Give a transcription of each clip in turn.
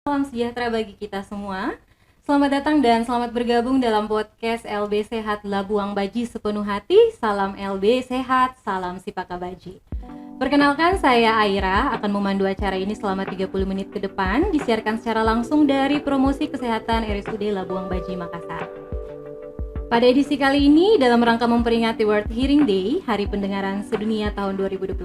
Salam sejahtera bagi kita semua. Selamat datang dan selamat bergabung dalam podcast LB Sehat Labuang Baji sepenuh hati. Salam LB Sehat, salam Sipaka Baji. Perkenalkan, saya Aira akan memandu acara ini selama 30 menit ke depan, disiarkan secara langsung dari Promosi Kesehatan RSUD Labuang Baji, Makassar. Pada edisi kali ini, dalam rangka memperingati World Hearing Day, Hari Pendengaran Sedunia tahun 2024,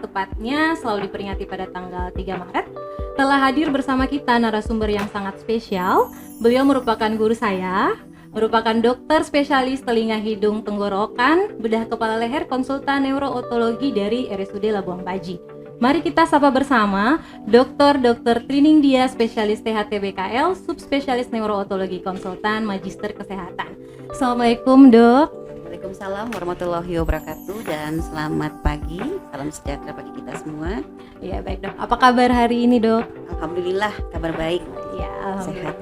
tepatnya selalu diperingati pada tanggal 3 Maret, telah hadir bersama kita narasumber yang sangat spesial. Beliau merupakan guru saya, merupakan dokter spesialis telinga hidung tenggorokan, bedah kepala leher, konsultan neurootologi dari RSUD Labuang Baji. Mari kita sapa bersama Dr. Trining Dia, spesialis THT-BKL, subspesialis neurootologi, konsultan, magister kesehatan. Assalamualaikum, Dok. Waalaikumsalam warahmatullahi wabarakatuh dan selamat pagi, salam sejahtera bagi kita semua. Ya, baik, Dok. Apa kabar hari ini, Dok? Alhamdulillah, kabar baik. Ya, Sehat.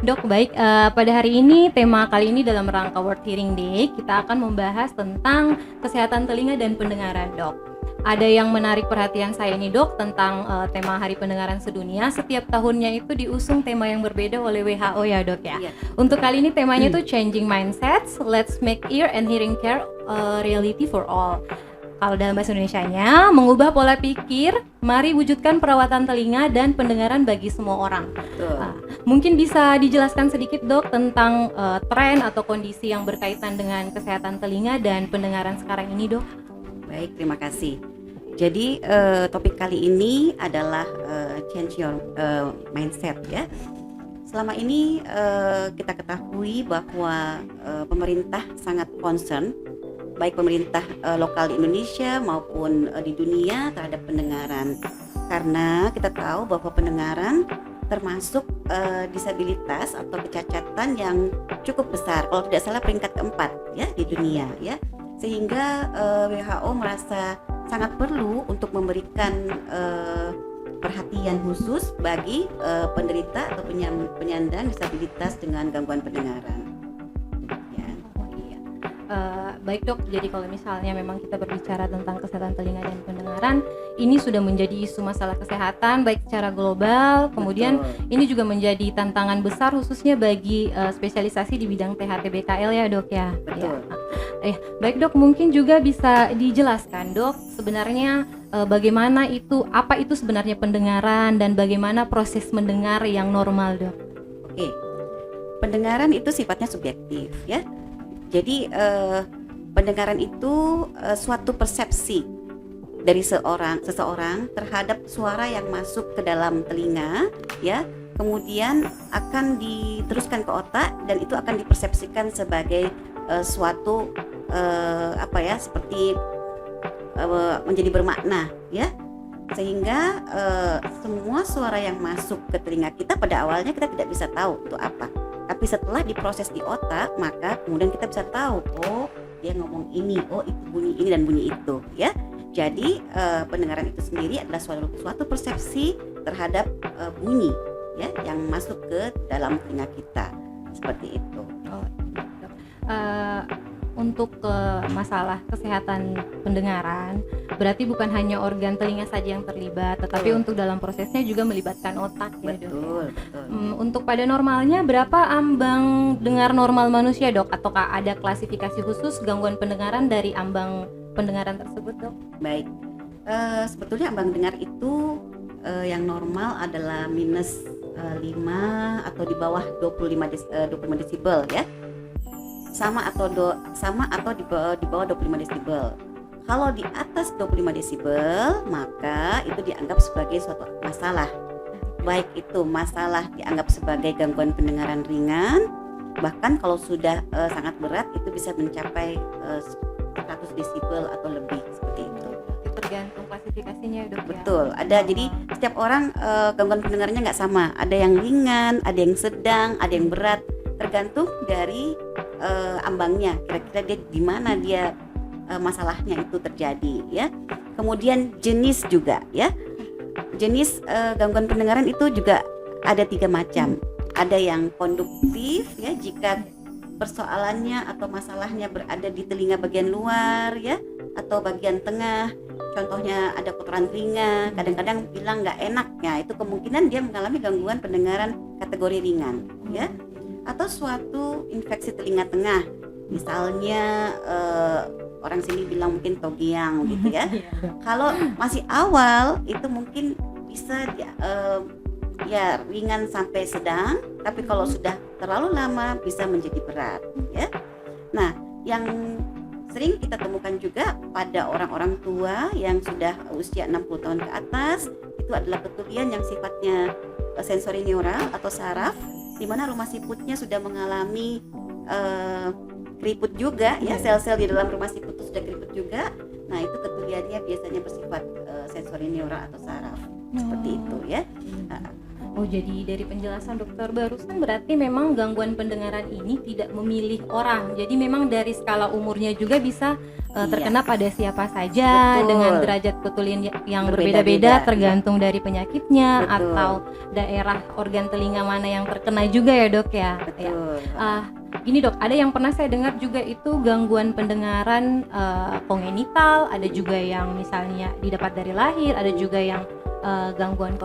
Dok, baik. Pada hari ini, tema kali ini dalam rangka World Hearing Day, kita akan membahas tentang kesehatan telinga dan pendengaran, Dok. Ada yang menarik perhatian saya nih, Dok, tentang tema Hari Pendengaran Sedunia. Setiap tahunnya itu diusung tema yang berbeda oleh WHO ya, Dok ya. Iya. Untuk kali ini temanya itu Changing Mindsets, Let's Make Ear and Hearing Care a Reality for All. Kalau dalam bahasa Indonesianya, mengubah pola pikir, mari wujudkan perawatan telinga dan pendengaran bagi semua orang. Mungkin bisa dijelaskan sedikit, Dok, tentang tren atau kondisi yang berkaitan dengan kesehatan telinga dan pendengaran sekarang ini, Dok. Baik, terima kasih. Jadi topik kali ini adalah change your mindset ya. Selama ini kita ketahui bahwa pemerintah sangat concern, baik pemerintah lokal di Indonesia maupun di dunia terhadap pendengaran. Karena kita tahu bahwa pendengaran termasuk disabilitas atau kecacatan yang cukup besar. Kalau tidak salah peringkat keempat ya di dunia ya. Sehingga WHO merasa sangat perlu untuk memberikan perhatian khusus bagi penderita atau penyandang disabilitas dengan gangguan pendengaran. Ya. Baik, Dok, jadi kalau misalnya memang kita berbicara tentang kesehatan telinga dan pendengaran, ini sudah menjadi isu masalah kesehatan baik secara global, kemudian ini juga menjadi tantangan besar khususnya bagi spesialisasi di bidang THT-BKL ya, Dok ya. Betul. Baik, Dok, mungkin juga bisa dijelaskan, Dok, sebenarnya bagaimana itu, apa itu sebenarnya pendengaran dan bagaimana proses mendengar yang normal, Dok? Oke, pendengaran itu sifatnya subjektif ya. Jadi pendengaran itu suatu persepsi dari seseorang terhadap suara yang masuk ke dalam telinga ya. Kemudian akan diteruskan ke otak dan itu akan dipersepsikan sebagai suatu seperti menjadi bermakna ya, sehingga semua suara yang masuk ke telinga kita pada awalnya kita tidak bisa tahu itu apa, tapi setelah diproses di otak maka kemudian kita bisa tahu, oh dia ngomong ini, oh itu bunyi ini dan bunyi itu ya. Jadi pendengaran itu sendiri adalah suatu persepsi terhadap bunyi ya yang masuk ke dalam telinga kita, seperti itu. Untuk masalah kesehatan pendengaran, berarti bukan hanya organ telinga saja yang terlibat, tetapi untuk dalam prosesnya juga melibatkan otak ya, Dok. Betul. Untuk pada normalnya berapa ambang dengar normal manusia, Dok? Ataukah ada klasifikasi khusus gangguan pendengaran dari ambang pendengaran tersebut, Dok? Baik, sebetulnya ambang dengar itu yang normal adalah minus 5 atau di bawah 25 desibel ya. Sama atau di bawah 25 desibel. Kalau di atas 25 desibel, maka itu dianggap sebagai suatu masalah. Baik itu masalah dianggap sebagai gangguan pendengaran ringan, bahkan kalau sudah sangat berat itu bisa mencapai 100 desibel atau lebih, seperti itu. Tergantung klasifikasinya, Dok. Betul, ada. Jadi setiap orang gangguan pendengarannya nggak sama. Ada yang ringan, ada yang sedang, ada yang berat. Tergantung dari ambangnya. Kira-kira dia di mana dia masalahnya itu terjadi, ya. Kemudian jenis juga, ya. Jenis gangguan pendengaran itu juga ada 3 macam. Ada yang konduktif, ya, jika persoalannya atau masalahnya berada di telinga bagian luar, ya, atau bagian tengah. contohnya ada kotoran telinga, kadang-kadang bilang nggak enak, ya itu kemungkinan dia mengalami gangguan pendengaran kategori ringan, ya. Atau suatu infeksi telinga tengah, misalnya orang sini bilang mungkin togiang gitu ya. Kalau masih awal itu mungkin bisa ya ringan sampai sedang, tapi kalau sudah terlalu lama bisa menjadi berat, ya. Nah, yang sering kita temukan juga pada orang-orang tua yang sudah usia 60 tahun ke atas, itu adalah ketulian yang sifatnya sensorineural atau saraf, di mana rumah siputnya sudah mengalami keriput juga, ya, sel-sel di dalam rumah siput itu sudah keriput juga. Nah, itu ketuliannya biasanya bersifat sensorineural atau saraf, seperti itu, ya. Oh, jadi dari penjelasan dokter barusan berarti memang gangguan pendengaran ini tidak memilih orang. Jadi memang dari skala umurnya juga bisa terkena pada siapa saja. Betul. Dengan derajat ketulian yang berbeda-beda tergantung dari penyakitnya. Betul. Atau daerah organ telinga mana yang terkena juga ya, Dok, ya. Betul. Gini, Dok, ada yang pernah saya dengar juga itu gangguan pendengaran kongenital, ada juga yang misalnya didapat dari lahir, ada juga yang gangguan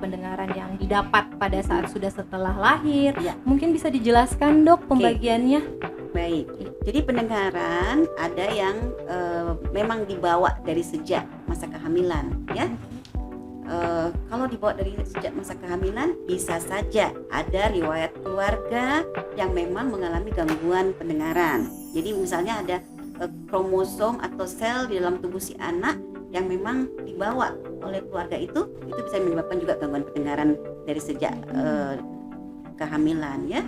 pendengaran yang didapat pada saat sudah setelah lahir. Ya. Mungkin bisa dijelaskan, Dok, pembagiannya? Baik. Jadi pendengaran ada yang memang dibawa dari sejak masa kehamilan, ya. Kalau dibawa dari sejak masa kehamilan, bisa saja ada riwayat keluarga yang memang mengalami gangguan pendengaran. Jadi misalnya ada kromosom atau sel di dalam tubuh si anak yang memang dibawa oleh keluarga itu bisa menyebabkan juga gangguan pendengaran dari sejak kehamilan, ya.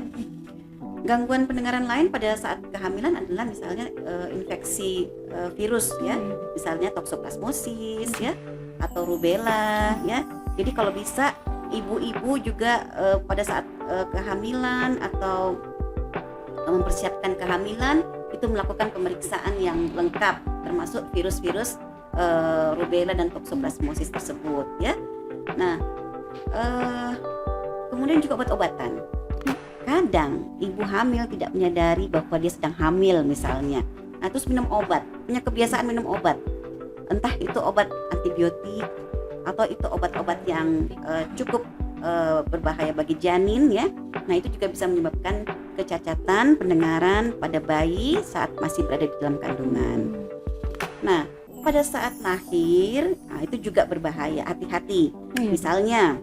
Gangguan pendengaran lain pada saat kehamilan adalah misalnya infeksi virus, ya, misalnya toksoplasmosis, ya, atau rubella, ya. Jadi kalau bisa ibu-ibu juga pada saat kehamilan atau mempersiapkan kehamilan itu melakukan pemeriksaan yang lengkap termasuk virus-virus rubella dan toksoplasmosis tersebut, ya. Nah, kemudian juga obat-obatan. Kadang ibu hamil tidak menyadari bahwa dia sedang hamil misalnya. Nah, terus minum obat, punya kebiasaan minum obat. Entah itu obat antibiotik atau itu obat-obat yang cukup berbahaya bagi janin, ya. Nah, itu juga bisa menyebabkan kecacatan pendengaran pada bayi saat masih berada di dalam kandungan. Nah, pada saat lahir, itu juga berbahaya, hati-hati. Misalnya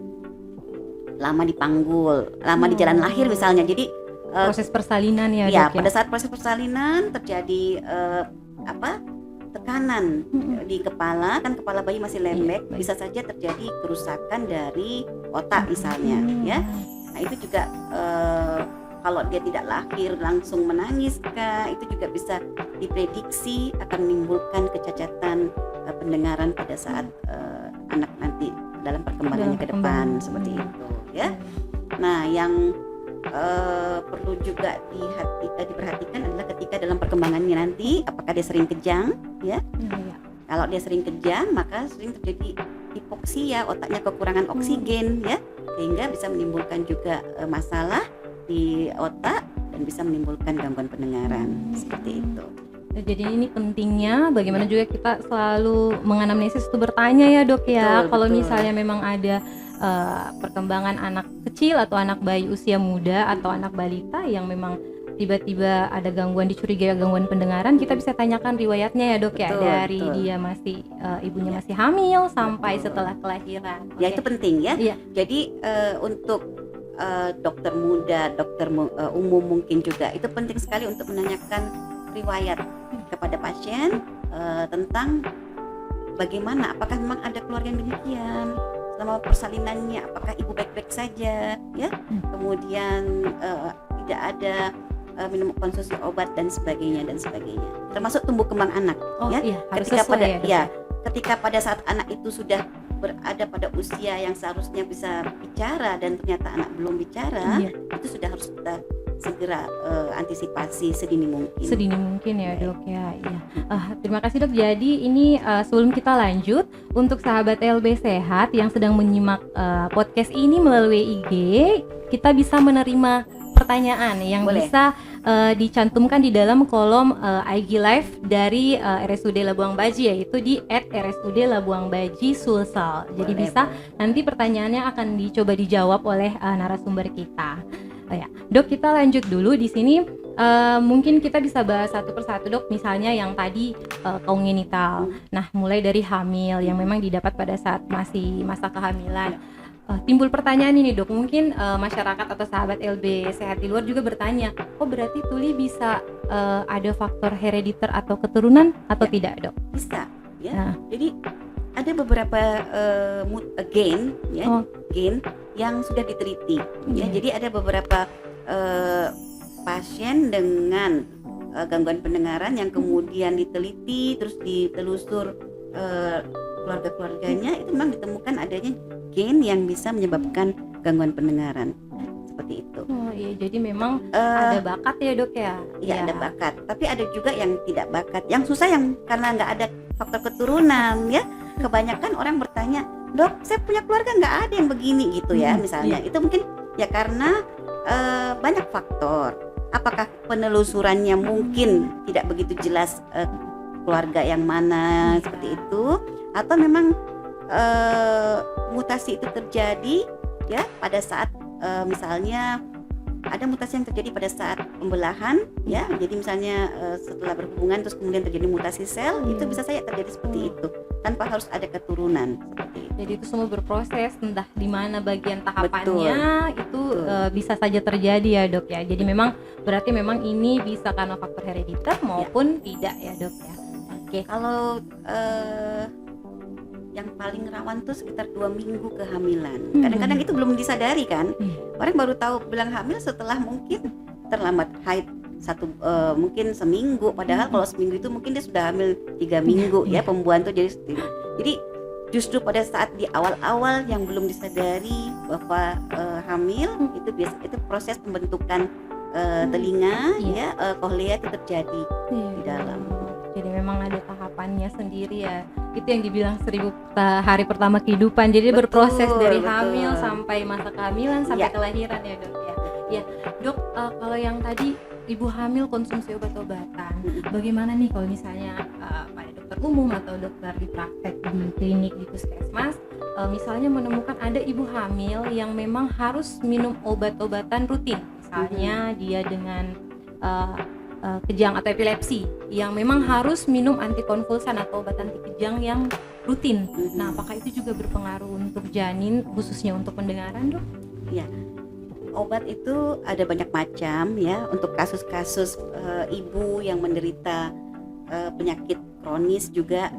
lama dipanggul, lama di jalan lahir misalnya. Jadi proses persalinan ya, ya, Dok, pada saat proses persalinan terjadi tekanan di kepala, kan kepala bayi masih lembek, bisa saja terjadi kerusakan dari otak misalnya, ya. Nah, itu juga kalau dia tidak lahir langsung menangis, itu juga bisa diprediksi akan menimbulkan kecacatan pendengaran pada saat anak nanti dalam perkembangannya ke depan, seperti itu, ya. Nah, yang perlu juga diperhatikan adalah ketika dalam perkembangannya nanti apakah dia sering kejang, ya. Kalau dia sering kejang maka sering terjadi hipoksia, otaknya kekurangan oksigen, ya, sehingga bisa menimbulkan juga masalah di otak dan bisa menimbulkan gangguan pendengaran, seperti itu. Jadi ini pentingnya bagaimana juga kita selalu menganamnesis itu bertanya, ya, Dok, ya. Kalau misalnya memang ada perkembangan anak kecil atau anak bayi usia muda atau anak balita yang memang tiba-tiba ada gangguan, dicurigai gangguan pendengaran, kita bisa tanyakan riwayatnya, ya, Dok, ya, dari dia masih ibunya masih hamil sampai setelah kelahiran. Ya, itu penting, ya. Jadi untuk dokter muda, dokter umum mungkin juga itu penting sekali untuk menanyakan riwayat kepada pasien tentang bagaimana, apakah memang ada keluarga yang demikian selama persalinannya, apakah ibu baik-baik saja, ya. Kemudian tidak ada minum konsumsi obat dan sebagainya, termasuk tumbuh kembang anak, ketika pada saat anak itu sudah berada pada usia yang seharusnya bisa bicara dan ternyata anak belum bicara, itu sudah harus kita segera antisipasi sedini mungkin, ya, Dok, ya. Terima kasih, Dok. Jadi ini sebelum kita lanjut, untuk sahabat LB Sehat yang sedang menyimak podcast ini melalui IG, kita bisa menerima pertanyaan yang Boleh. bisa dicantumkan di dalam kolom IG Live dari RSUD Labuang Baji, yaitu di @RSUD Labuang Baji Sulsel. Jadi Boleh, bisa nanti pertanyaannya akan dicoba dijawab oleh narasumber kita. Oh ya, Dok, kita lanjut dulu di sini. Mungkin kita bisa bahas satu persatu, Dok. Misalnya yang tadi congenital. Nah, mulai dari hamil yang memang didapat pada saat masih masa kehamilan. Timbul pertanyaan ini, Dok. Mungkin masyarakat atau sahabat LB Sehat di luar juga bertanya, oh berarti tuli bisa ada faktor herediter atau keturunan atau tidak, Dok? Bisa, ya. Nah. Jadi ada beberapa gen, ya, gen yang sudah diteliti. Ya, jadi ada beberapa pasien dengan gangguan pendengaran yang kemudian diteliti, terus ditelusur keluarga-keluarganya, itu memang ditemukan adanya gen yang bisa menyebabkan gangguan pendengaran seperti itu. Oh iya, jadi memang ada bakat ya, Dok ya? Iya, ada bakat, tapi ada juga yang tidak bakat. Yang susah yang karena nggak ada faktor keturunan, ya. Kebanyakan orang bertanya, Dok, saya punya keluarga nggak ada yang begini gitu ya, misalnya. Itu mungkin ya karena banyak faktor. Apakah penelusurannya mungkin tidak begitu jelas keluarga yang mana seperti itu, atau memang mutasi itu terjadi ya pada saat misalnya ada mutasi yang terjadi pada saat pembelahan, ya. Jadi misalnya setelah berhubungan terus kemudian terjadi mutasi sel, itu bisa saja terjadi seperti itu tanpa harus ada keturunan seperti itu. Jadi itu semua berproses, entah di mana bagian tahapannya. Betul. Itu bisa saja terjadi ya, Dok ya. Jadi memang berarti memang ini bisa karena faktor herediter maupun tidak ya, Dok ya. Oke. Kalau yang paling rawan tuh sekitar 2 minggu kehamilan. Kadang-kadang itu belum disadari kan. Orang baru tahu bilang hamil setelah mungkin terlambat haid mungkin seminggu, padahal kalau seminggu itu mungkin dia sudah hamil 3 minggu ya, pembuahan tuh jadi justru pada saat di awal-awal yang belum disadari bahwa hamil, itu proses pembentukan telinga ya, kohlea itu terjadi di dalam. Jadi memang ada tahapannya sendiri ya. Itu yang dibilang 1000 hari pertama kehidupan. Jadi berproses dari hamil sampai masa kehamilan sampai kelahiran ya, Dok ya. Ya, Dok, kalau yang tadi ibu hamil konsumsi obat-obatan, bagaimana nih kalau misalnya pada dokter umum atau dokter di praktek di klinik di puskesmas, misalnya menemukan ada ibu hamil yang memang harus minum obat-obatan rutin, misalnya dia dengan kejang atau epilepsi yang memang harus minum antikonvulsan atau obat anti kejang yang rutin. Nah, apakah itu juga berpengaruh untuk janin, khususnya untuk pendengaran, Dok? Ya, obat itu ada banyak macam ya. Untuk kasus-kasus ibu yang menderita penyakit kronis juga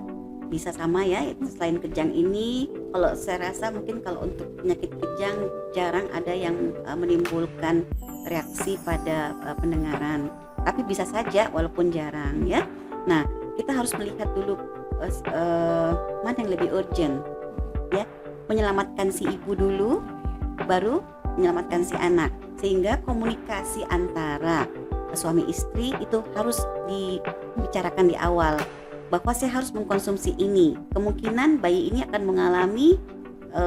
bisa sama ya. Selain kejang ini, kalau saya rasa mungkin kalau untuk penyakit kejang jarang ada yang menimbulkan reaksi pada pendengaran. Tapi bisa saja walaupun jarang ya. Nah, kita harus melihat dulu mana yang lebih urgent ya. Menyelamatkan si ibu dulu, baru menyelamatkan si anak. Sehingga komunikasi antara suami istri itu harus dibicarakan di awal, bahwa saya harus mengkonsumsi ini. Kemungkinan bayi ini akan mengalami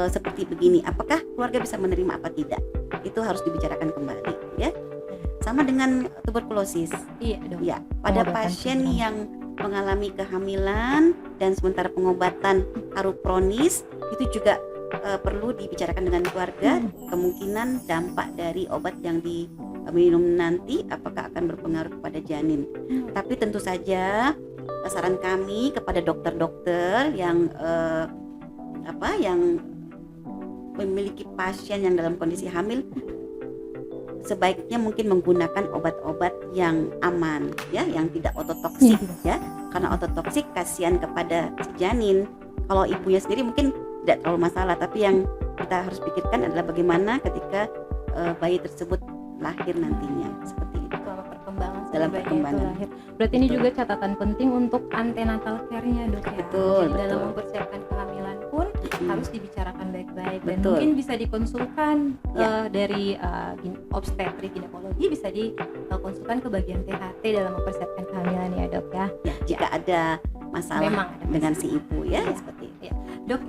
seperti begini. Apakah keluarga bisa menerima apa tidak? Itu harus dibicarakan kembali ya. Sama dengan tuberkulosis. Iya, Dok. Ya, pada pasien yang mengalami kehamilan dan sementara pengobatan paru kronis, itu juga perlu dibicarakan dengan keluarga. Kemungkinan dampak dari obat yang diminum nanti apakah akan berpengaruh kepada janin. Tapi tentu saja saran kami kepada dokter-dokter yang yang memiliki pasien yang dalam kondisi hamil, sebaiknya mungkin menggunakan obat-obat yang aman ya, yang tidak ototoksik ya. Karena ototoksik kasihan kepada si janin. Kalau ibunya sendiri mungkin tidak terlalu masalah, tapi yang kita harus pikirkan adalah bagaimana ketika bayi tersebut lahir nantinya, seperti itu. Dalam perkembangan. Lahir. Berarti ini juga catatan penting untuk antenatal care-nya, Dok ya. Betul. Dalam mempersiapkan kehamilan pun harus dibicarakan baik-baik. Dan Betul. mungkin bisa dikonsulkan dari obstetrik ginekologi, bisa dikonsulkan ke bagian THT dalam mempersiapkan kehamilan ya, Dok ya. Jika ada masalah Memang ada dengan masalah si ibu ya, seperti itu. Dok,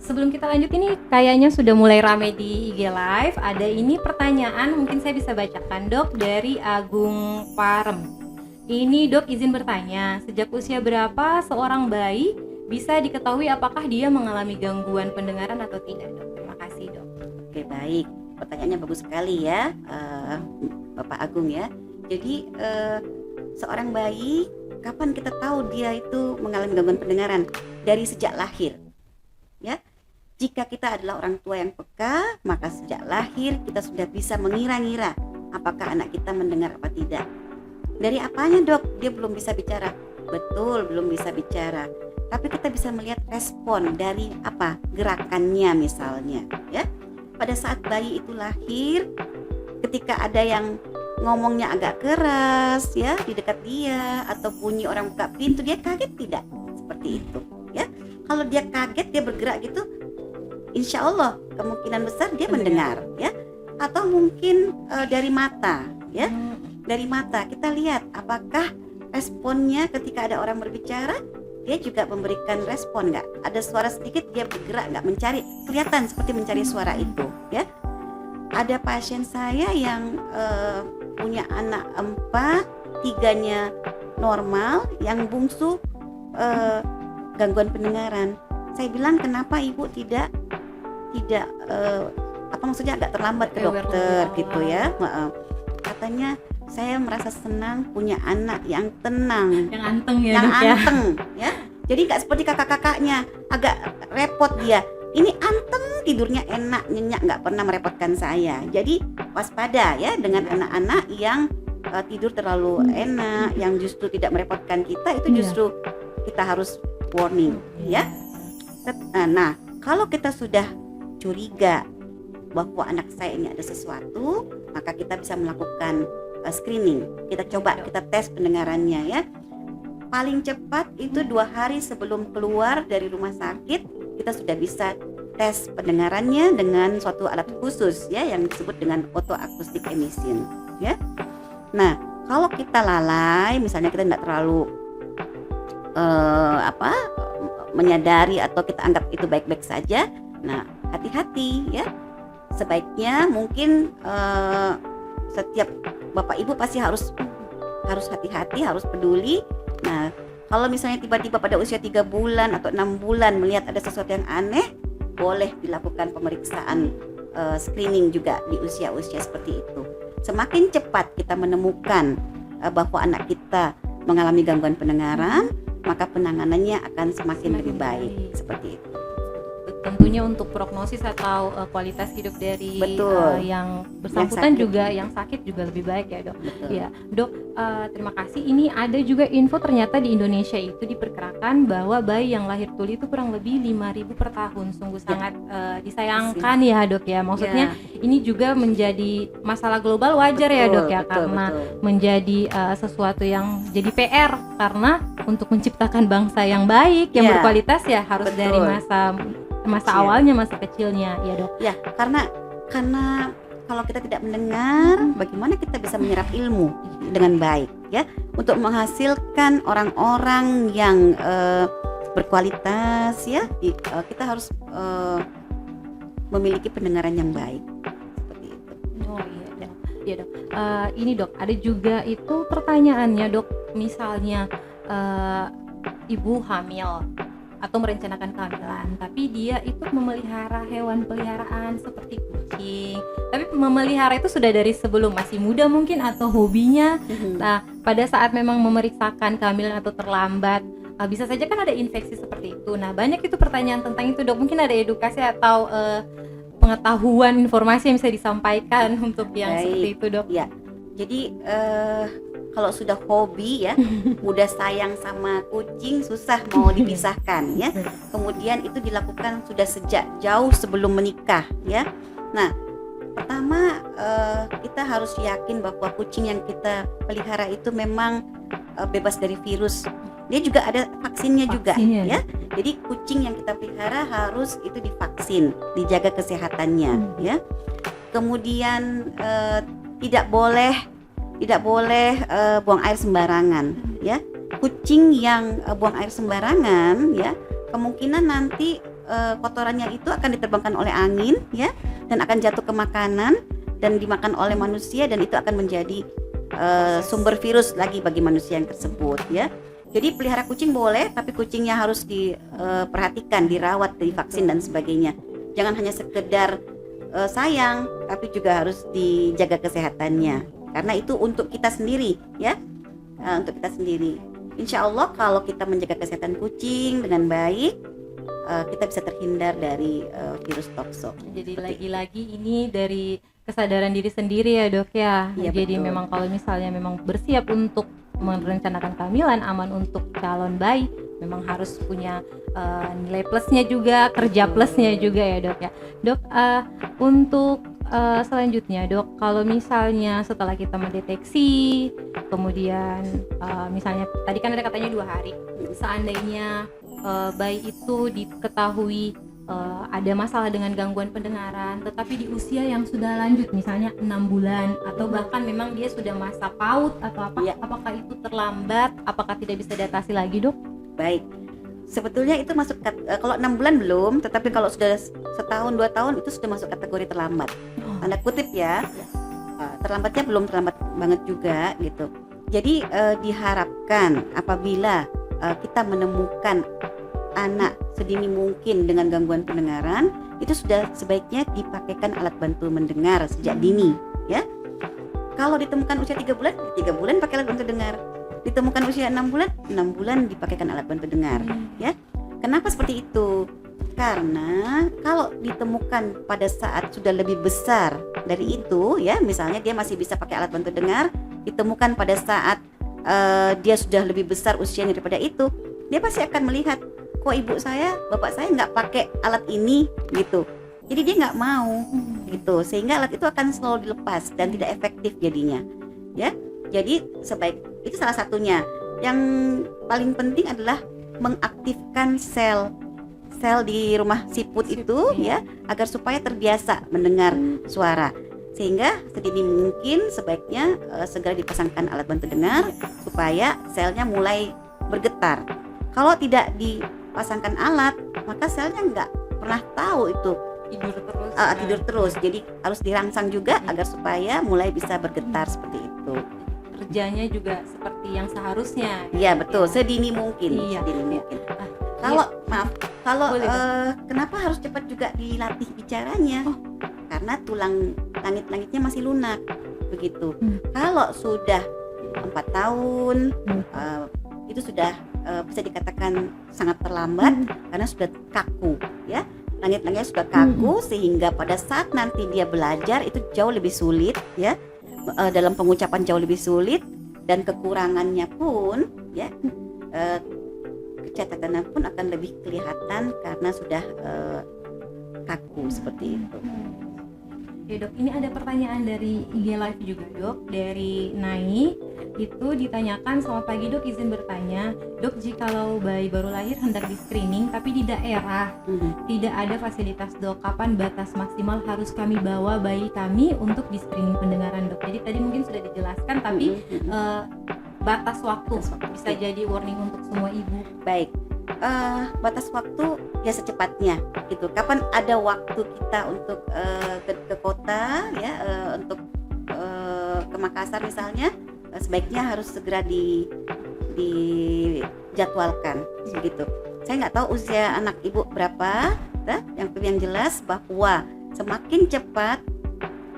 sebelum kita lanjut ini kayaknya sudah mulai rame di IG Live. Ada ini pertanyaan, mungkin saya bisa bacakan Dok, dari Agung Parem. Ini Dok izin bertanya, sejak usia berapa seorang bayi bisa diketahui apakah dia mengalami gangguan pendengaran atau tidak Dok? Terima kasih Dok. Oke, baik, pertanyaannya bagus sekali ya, Bapak Agung ya. Jadi seorang bayi, kapan kita tahu dia itu mengalami gangguan pendengaran? Dari sejak lahir ya. Jika kita adalah orang tua yang peka, maka sejak lahir kita sudah bisa mengira-ngira apakah anak kita mendengar apa tidak. Dari apanya Dok? Dia belum bisa bicara. Betul, belum bisa bicara. Tapi kita bisa melihat respon dari apa? Gerakannya misalnya ya. Pada saat bayi itu lahir, ketika ada yang ngomongnya agak keras ya di dekat dia, atau bunyi orang buka pintu, dia kaget tidak? Seperti itu ya. Kalau dia kaget, dia bergerak gitu, insya Allah kemungkinan besar dia mendengar ya. Atau mungkin dari mata ya. Dari mata kita lihat apakah responnya ketika ada orang berbicara, dia juga memberikan respon nggak? Ada suara sedikit dia bergerak nggak, mencari, kelihatan seperti mencari suara itu ya. Ada pasien saya yang punya anak 4, 3-nya normal, yang bungsu gangguan pendengaran. Saya bilang, kenapa ibu tidak apa maksudnya agak terlambat ke dokter gitu ya. Katanya, saya merasa senang punya anak yang tenang, yang anteng ya, yang Dok, anteng ya. Jadi nggak seperti kakak-kakaknya, agak repot dia. Ini anteng, tidurnya enak, nyenyak, nggak pernah merepotkan saya. Jadi waspada ya dengan anak-anak yang tidur terlalu enak, yang justru tidak merepotkan kita, itu justru kita harus warning ya. Nah, kalau kita sudah curiga bahwa anak saya ini ada sesuatu, maka kita bisa melakukan screening. Kita coba, kita tes pendengarannya ya. Paling cepat itu 2 hari sebelum keluar dari rumah sakit, kita sudah bisa tes pendengarannya dengan suatu alat khusus ya, yang disebut dengan auto acoustic emission ya. Nah, kalau kita lalai, misalnya kita tidak terlalu menyadari atau kita anggap itu baik-baik saja, nah hati-hati ya. Sebaiknya mungkin setiap bapak ibu pasti harus hati-hati, harus peduli. Nah, kalau misalnya tiba-tiba pada usia 3 bulan atau 6 bulan melihat ada sesuatu yang aneh, boleh dilakukan pemeriksaan screening juga di usia-usia seperti itu. Semakin cepat kita menemukan bahwa anak kita mengalami gangguan pendengaran, maka penanganannya akan semakin lebih baik. Seperti itu. Tentunya untuk prognosis atau kualitas hidup dari yang bersangkutan juga yang sakit juga lebih baik ya Dok. Betul. Ya Dok, terima kasih. Ini ada juga info ternyata di Indonesia itu diperkirakan bahwa bayi yang lahir tuli itu kurang lebih 5.000 per tahun. Sungguh sangat disayangkan ya Dok ya. Maksudnya ini juga menjadi masalah global, wajar ya Dok ya, karena menjadi sesuatu yang jadi PR, karena untuk menciptakan bangsa yang baik, yang berkualitas ya harus dari masa awalnya, masa kecilnya ya Dok. Ya, karena kalau kita tidak mendengar, bagaimana kita bisa menyerap ilmu dengan baik ya, untuk menghasilkan orang-orang yang berkualitas ya. Kita harus memiliki pendengaran yang baik seperti itu. Oh iya Dok. Ya Dok. Ini Dok, ada juga itu pertanyaannya Dok, misalnya ibu hamil atau merencanakan kehamilan, tapi dia itu memelihara hewan peliharaan seperti kucing. Tapi memelihara itu sudah dari sebelum masih muda mungkin, atau hobinya. Nah, pada saat memang memeriksakan kehamilan atau terlambat, bisa saja kan ada infeksi seperti itu. Nah, banyak itu pertanyaan tentang itu Dok. Mungkin ada edukasi atau pengetahuan, informasi yang bisa disampaikan untuk yang seperti itu Dok. Ya, jadi kalau sudah hobi ya, udah sayang sama kucing, susah mau dipisahkan ya. Kemudian itu dilakukan sudah sejak jauh sebelum menikah ya. Nah, pertama kita harus yakin bahwa kucing yang kita pelihara itu memang bebas dari virus. Dia juga ada vaksinnya juga ya. Jadi kucing yang kita pelihara harus itu divaksin, dijaga kesehatannya ya. Kemudian tidak boleh buang air sembarangan ya. Kucing yang buang air sembarangan ya, kemungkinan nanti kotorannya itu akan diterbangkan oleh angin ya, dan akan jatuh ke makanan dan dimakan oleh manusia, dan itu akan menjadi sumber virus lagi bagi manusia yang tersebut ya. Jadi pelihara kucing boleh, tapi kucingnya harus diperhatikan, dirawat, divaksin dan sebagainya. Jangan hanya sekedar sayang, tapi juga harus dijaga kesehatannya, karena itu untuk kita sendiri ya, untuk kita sendiri. Insya Allah kalau kita menjaga kesehatan kucing dengan baik, kita bisa terhindar dari virus toxo. Jadi lagi-lagi ini dari kesadaran diri sendiri ya dok ya. Iya, Jadi betul. memang kalau misalnya memang bersiap untuk merencanakan kehamilan, aman untuk calon bayi, memang harus punya nilai plusnya juga, kerja plusnya juga ya dok ya. Dok, untuk selanjutnya dok, kalau misalnya setelah kita mendeteksi, kemudian misalnya tadi kan ada katanya 2 hari, seandainya bayi itu diketahui ada masalah dengan gangguan pendengaran, tetapi di usia yang sudah lanjut, misalnya 6 bulan atau bahkan memang dia sudah masa PAUD atau apa, Ya. apakah itu terlambat? Apakah tidak bisa diatasi lagi dok? Baik, sebetulnya itu masuk kalau 6 bulan belum, tetapi kalau sudah setahun 2 tahun itu sudah masuk kategori terlambat. Tanda kutip ya, terlambatnya belum terlambat banget juga gitu. Jadi diharapkan apabila kita menemukan anak sedini mungkin dengan gangguan pendengaran, itu sudah sebaiknya dipakaikan alat bantu mendengar sejak dini ya. Kalau ditemukan usia 3 bulan, 3 bulan pakai alat bantu dengar. Ditemukan usia 6 bulan, 6 bulan dipakaikan alat bantu dengar ya. Kenapa seperti itu? Karena kalau ditemukan pada saat sudah lebih besar dari itu ya, misalnya dia masih bisa pakai alat bantu dengar, ditemukan pada saat dia sudah lebih besar usianya daripada itu, dia pasti akan melihat, kok ibu saya, bapak saya nggak pakai alat ini gitu. Jadi dia nggak mau gitu, sehingga alat itu akan selalu dilepas dan tidak efektif jadinya ya. Jadi itu salah satunya. Yang paling penting adalah mengaktifkan sel di rumah siput itu ya, agar supaya terbiasa mendengar suara, sehingga sedini mungkin sebaiknya segera dipasangkan alat bantu dengar supaya selnya mulai bergetar. Kalau tidak dipasangkan alat, maka selnya nggak pernah tahu itu tidur terus. Jadi harus dirangsang juga agar supaya mulai bisa bergetar seperti itu. Kerjanya juga seperti yang seharusnya. Iya betul, sedini mungkin. Iya. Sedini mungkin. Iya. Kalau Boleh, kenapa harus cepat juga dilatih bicaranya? Karena tulang langit-langitnya masih lunak begitu. Kalau sudah 4 tahun itu sudah bisa dikatakan sangat terlambat karena sudah kaku ya. Langit-langitnya sudah kaku sehingga pada saat nanti dia belajar itu jauh lebih sulit ya. Dalam pengucapan jauh lebih sulit, dan kekurangannya pun ya, kecatatannya pun akan lebih kelihatan karena sudah kaku seperti itu. Oke dok, ini ada pertanyaan dari IG Live juga dok, dari Nai. Itu ditanyakan, selamat pagi dok, izin bertanya dok, jikalau bayi baru lahir hendak di screening tapi di daerah tidak ada fasilitas dok, kapan batas maksimal harus kami bawa bayi kami untuk di screening pendengaran dok? Jadi tadi mungkin sudah dijelaskan, tapi batas waktu bisa jadi warning untuk semua ibu. Baik, batas waktu ya secepatnya gitu. Kapan ada waktu kita untuk ke kota ya, untuk ke Makassar misalnya, sebaiknya harus segera dijadwalkan begitu. Saya nggak tahu usia anak ibu berapa, yang jelas bahwa semakin cepat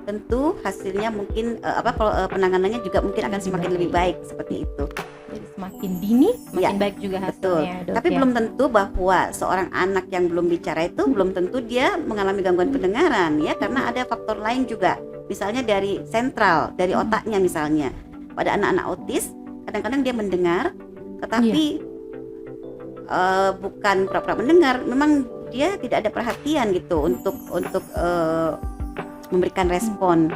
tentu hasilnya mungkin penanganannya juga mungkin akan semakin lebih baik seperti itu. Jadi semakin dini semakin baik juga Betul. hasilnya dok. Tapi belum tentu bahwa seorang anak yang belum bicara itu belum tentu dia mengalami gangguan pendengaran ya, karena ada faktor lain juga. Misalnya dari sentral, dari otaknya misalnya. Pada anak-anak autis kadang-kadang dia mendengar tetapi bukan pura-pura mendengar, memang dia tidak ada perhatian gitu untuk memberikan respon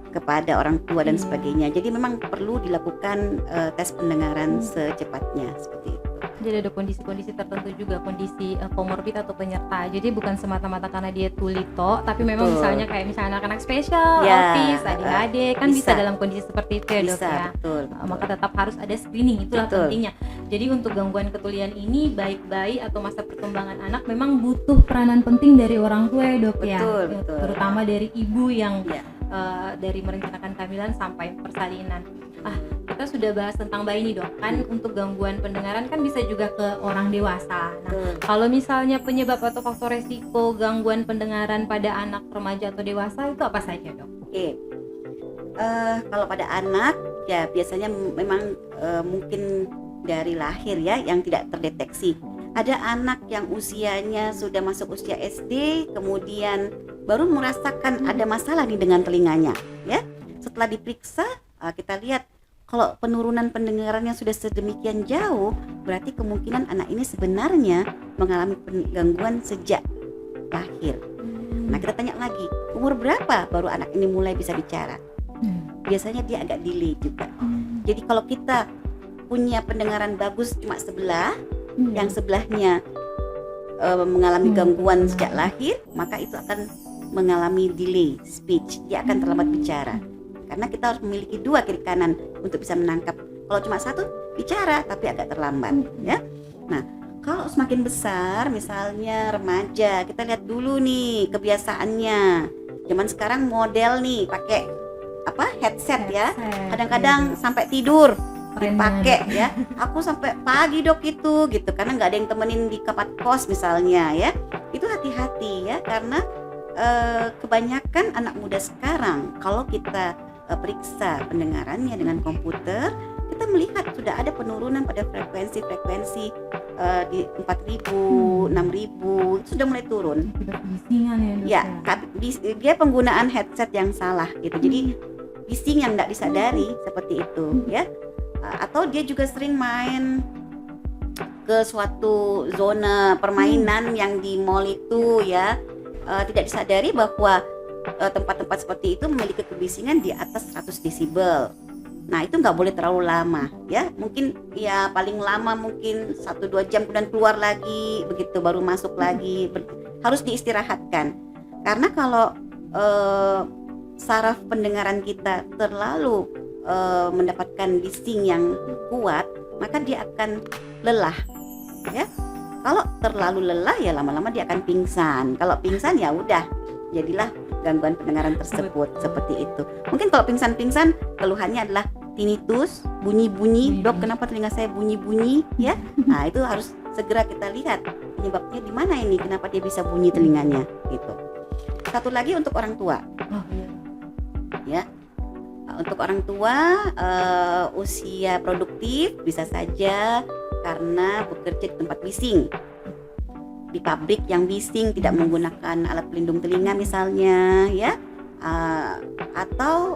kepada orang tua dan sebagainya. Jadi memang perlu dilakukan tes pendengaran secepatnya seperti itu. Jadi ada kondisi-kondisi tertentu juga, kondisi komorbid atau penyerta. Jadi bukan semata-mata karena dia tulito, tapi memang misalnya kayak anak-anak spesial, autis, adik-adik kan bisa dalam kondisi seperti itu ya dok ya. Betul. Maka tetap harus ada screening, itulah pentingnya. Jadi untuk gangguan ketulian ini baik bayi atau masa perkembangan anak memang butuh peranan penting dari orang tua ya dok. Betul, ya, betul. Terutama dari ibu yang Ya. dari merencanakan kehamilan sampai persalinan. Kita sudah bahas tentang bayi nih dok, kan untuk gangguan pendengaran kan bisa juga ke orang dewasa. Nah, Betul. kalau misalnya penyebab atau faktor resiko gangguan pendengaran pada anak, remaja atau dewasa itu apa saja dok? Oke. Kalau pada anak ya biasanya memang mungkin dari lahir ya yang tidak terdeteksi. Ada anak yang usianya sudah masuk usia SD, kemudian baru merasakan ada masalah nih dengan telinganya, ya. Setelah diperiksa, kita lihat kalau penurunan pendengarannya sudah sedemikian jauh, berarti kemungkinan anak ini sebenarnya mengalami gangguan sejak lahir. Nah, kita tanya lagi, umur berapa baru anak ini mulai bisa bicara? Biasanya dia agak delay juga. Jadi kalau kita punya pendengaran bagus cuma sebelah, yang sebelahnya mengalami gangguan sejak lahir, maka itu akan mengalami delay speech, dia akan terlambat bicara. Karena kita harus memiliki dua kiri kanan untuk bisa menangkap. Kalau cuma satu bicara tapi agak terlambat, ya. Nah, kalau semakin besar, misalnya remaja, kita lihat dulu nih kebiasaannya. Zaman sekarang model nih pakai headset ya. Kadang-kadang sampai tidur dipakai ya. Aku sampai pagi dok itu gitu, karena nggak ada yang temenin di kamar kos misalnya ya. Itu hati-hati ya, karena kebanyakan anak muda sekarang kalau kita periksa pendengarannya dengan komputer, kita melihat sudah ada penurunan pada frekuensi di 4.000, 6.000 sudah mulai turun. Ya, dia penggunaan headset yang salah gitu. Jadi bising yang tidak disadari seperti itu ya. Atau dia juga sering main ke suatu zona permainan yang di mall itu ya, tidak disadari bahwa tempat-tempat seperti itu memiliki kebisingan di atas 100 desibel. Nah, itu nggak boleh terlalu lama ya. Mungkin ya paling lama mungkin 1-2 jam kemudian keluar lagi, begitu baru masuk lagi. Harus diistirahatkan. Karena kalau saraf pendengaran kita terlalu mendapatkan bising yang kuat, maka dia akan lelah ya. Kalau terlalu lelah ya lama-lama dia akan pingsan. Kalau pingsan ya udah jadilah gangguan pendengaran tersebut seperti itu. Mungkin kalau pingsan-pingsan keluhannya adalah tinnitus, bunyi-bunyi. Dok, kenapa telinga saya bunyi-bunyi ya? Nah, itu harus segera kita lihat penyebabnya di mana ini, kenapa dia bisa bunyi telinganya gitu. Satu lagi untuk orang tua. Ya. Untuk orang tua usia produktif bisa saja karena bekerja di tempat bising, di pabrik yang bising, tidak menggunakan alat pelindung telinga misalnya ya, atau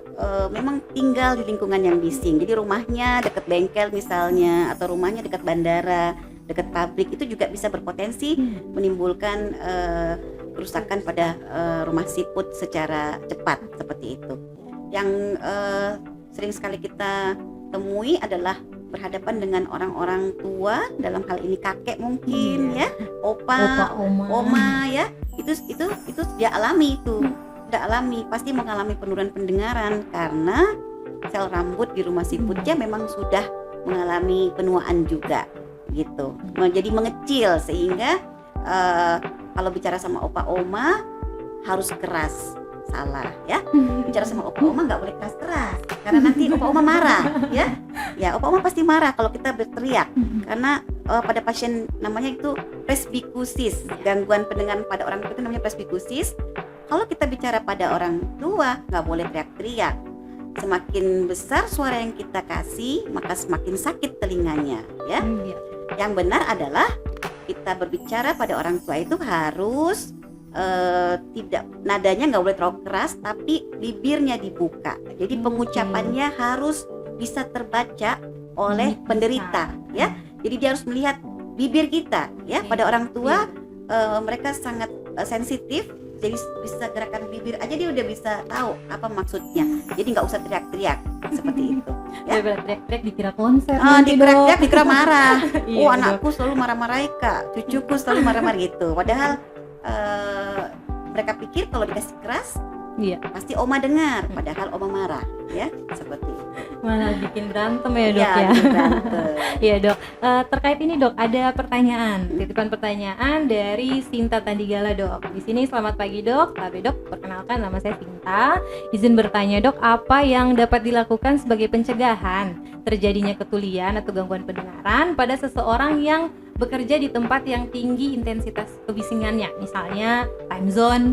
memang tinggal di lingkungan yang bising, jadi rumahnya dekat bengkel misalnya, atau rumahnya dekat bandara, dekat pabrik, itu juga bisa berpotensi menimbulkan kerusakan pada rumah siput secara cepat seperti itu. Yang sering sekali kita temui adalah berhadapan dengan orang-orang tua, dalam hal ini kakek mungkin ya, opa, oma ya, itu dia alami itu, tidak alami, pasti mengalami penurunan pendengaran karena sel rambut di rumah siputnya memang sudah mengalami penuaan juga gitu, jadi mengecil sehingga kalau bicara sama opa oma harus keras. Salah ya, bicara sama opa oma nggak boleh keras karena nanti opa oma marah ya. Ya, opa oma pasti marah kalau kita berteriak karena pada pasien namanya itu presbikusis, gangguan pendengaran pada orang tua itu namanya presbikusis. Kalau kita bicara pada orang tua nggak boleh teriak-teriak. Semakin besar suara yang kita kasih maka semakin sakit telinganya ya. Yang benar adalah kita berbicara pada orang tua itu harus tidak, nadanya nggak boleh terlalu keras, tapi bibirnya dibuka. Jadi pengucapannya harus bisa terbaca oleh penderita ya. Jadi dia harus melihat bibir kita ya. Pada orang tua mereka sangat sensitif, jadi bisa gerakan bibir aja dia udah bisa tahu apa maksudnya. Jadi nggak usah teriak-teriak seperti itu ya. Teriak-teriak dikira konser, teriak-teriak dikira marah. Anakku selalu marah-marah Kak, cucuku selalu marah-marah gitu. Padahal mereka pikir kalau dikasih keras pasti oma dengar, padahal oma marah ya, seperti itu. Malah bikin berantem ya dok Ya, ya. bikin berantem. Iya dok. Terkait ini dok, ada pertanyaan, titipan pertanyaan dari Sinta Tandigala dok. Di sini selamat pagi dok. Tapi dok, perkenalkan nama saya Sinta. Izin bertanya dok, apa yang dapat dilakukan sebagai pencegahan terjadinya ketulian atau gangguan pendengaran pada seseorang yang bekerja di tempat yang tinggi intensitas kebisingannya, misalnya time zone,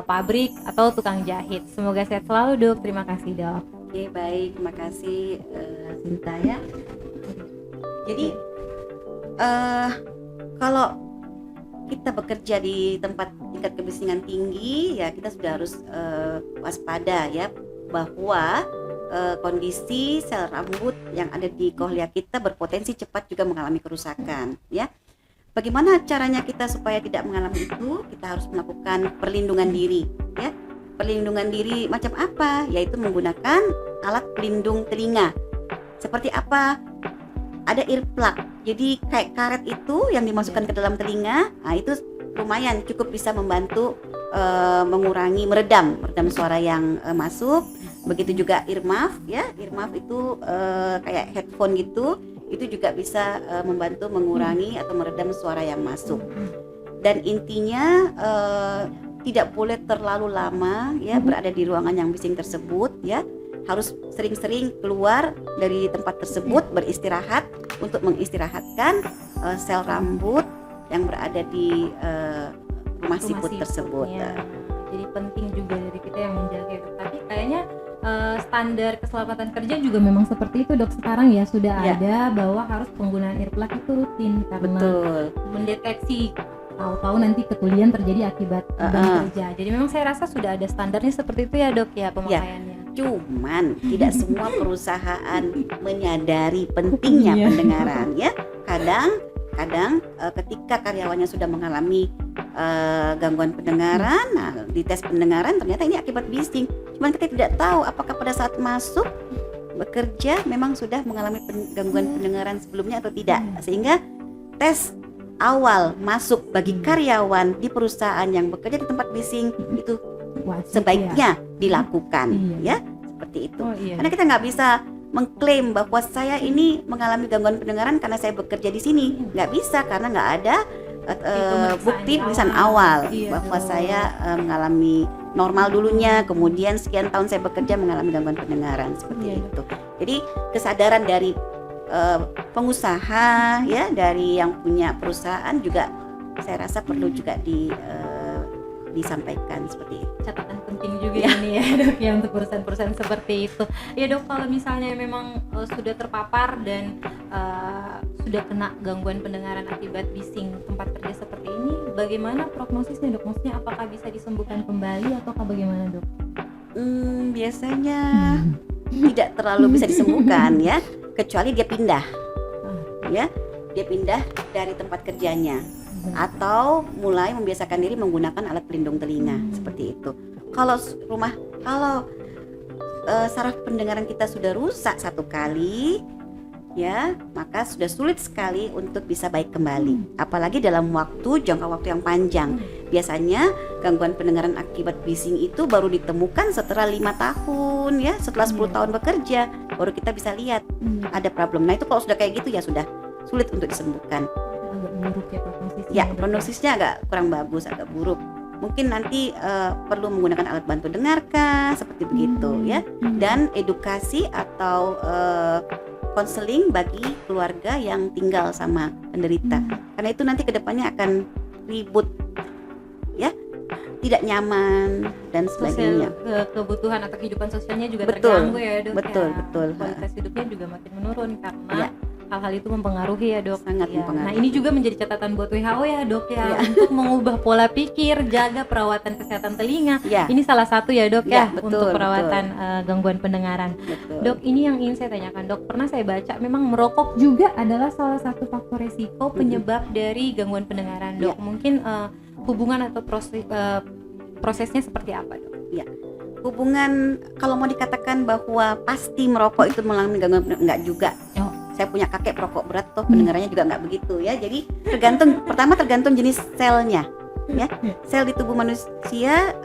pabrik atau tukang jahit. Semoga sehat selalu dok. Terima kasih dok. Oke, baik, terima kasih Sinta ya. Jadi kalau kita bekerja di tempat tingkat kebisingan tinggi, ya kita sudah harus waspada ya bahwa kondisi sel rambut yang ada di kohlea kita berpotensi cepat juga mengalami kerusakan ya. Bagaimana caranya kita supaya tidak mengalami itu? Kita harus melakukan perlindungan diri ya. Perlindungan diri macam apa? Yaitu menggunakan alat pelindung telinga. Seperti apa? Ada earplug. Jadi kayak karet itu yang dimasukkan ke dalam telinga. Nah, itu lumayan cukup bisa membantu mengurangi meredam suara yang masuk. Begitu juga earmuff ya. Earmuff itu kayak headphone gitu. Itu juga bisa membantu mengurangi atau meredam suara yang masuk. Dan intinya tidak boleh terlalu lama ya berada di ruangan yang bising tersebut ya. Harus sering-sering keluar dari tempat tersebut, beristirahat untuk mengistirahatkan sel rambut yang berada di rumah siput tersebut. Ya. Jadi penting juga dari kita yang menjaga itu. Tapi kayaknya standar keselamatan kerja juga memang seperti itu dok sekarang ya, sudah ada bahwa harus penggunaan earplug itu rutin karena mendeteksi tahu-tahu nanti ketulian terjadi akibat beban kerja. Jadi memang saya rasa sudah ada standarnya seperti itu ya dok ya pemakaiannya. Cuman tidak semua perusahaan menyadari pentingnya pendengaran ya. Kadang ketika karyawannya sudah mengalami gangguan pendengaran, nah di tes pendengaran ternyata ini akibat bising. Cuman kita tidak tahu apakah pada saat masuk bekerja memang sudah mengalami gangguan pendengaran sebelumnya atau tidak. Sehingga tes awal masuk bagi karyawan di perusahaan yang bekerja di tempat bising itu sebaiknya dilakukan ya seperti itu. Karena kita nggak bisa mengklaim bahwa saya ini mengalami gangguan pendengaran karena saya bekerja di sini, nggak bisa karena nggak ada bukti pemeriksaan awal bahwa saya mengalami normal dulunya, kemudian sekian tahun saya bekerja mengalami gangguan pendengaran seperti itu. Jadi kesadaran dari pengusaha ya, dari yang punya perusahaan juga saya rasa perlu juga disampaikan seperti itu. Catatan penting juga ini ya dok ya untuk perusahaan-perusahaan seperti itu. Ya dok, kalau misalnya memang sudah terpapar dan sudah kena gangguan pendengaran akibat bising tempat kerja seperti ini, bagaimana prognosisnya dok? Maksudnya apakah bisa disembuhkan kembali ataukah bagaimana dok? Biasanya tidak terlalu bisa disembuhkan ya, kecuali dia pindah ya, dia pindah dari tempat kerjanya atau mulai membiasakan diri menggunakan alat pelindung telinga seperti itu. Kalau saraf pendengaran kita sudah rusak satu kali ya, maka sudah sulit sekali untuk bisa baik kembali, apalagi dalam jangka waktu yang panjang. Biasanya gangguan pendengaran akibat bising itu baru ditemukan setelah 5 tahun ya, setelah 10 tahun bekerja baru kita bisa lihat ada problem. Nah itu kalau sudah kayak gitu ya sudah sulit untuk disembuhkan. Agak buruk ya prognosisnya. Ya, prognosisnya agak kurang bagus, agak buruk. Mungkin nanti perlu menggunakan alat bantu dengar kah, seperti begitu ya. Dan edukasi atau konseling bagi keluarga yang tinggal sama penderita. Karena itu nanti kedepannya akan ribut ya, tidak nyaman dan sebagainya. Kebutuhan atau kehidupan sosialnya juga terganggu ya dok. Betul. Kualitas hidupnya juga makin menurun karena hal-hal itu mempengaruhi ya dok. Sangat mempengaruhi. Nah ini juga menjadi catatan buat WHO ya dok ya, untuk mengubah pola pikir, jaga perawatan kesehatan telinga. Ini salah satu ya dok untuk perawatan gangguan pendengaran. Dok, ini yang ingin saya tanyakan dok, pernah saya baca memang merokok juga adalah salah satu faktor resiko penyebab dari gangguan pendengaran dok. Mungkin hubungan atau prosesnya seperti apa dok? Ya, hubungan kalau mau dikatakan bahwa pasti merokok itu mengalami gangguan, enggak juga. Saya punya kakek perokok berat, toh pendengarannya juga nggak begitu ya. Jadi tergantung jenis selnya ya. Sel di tubuh manusia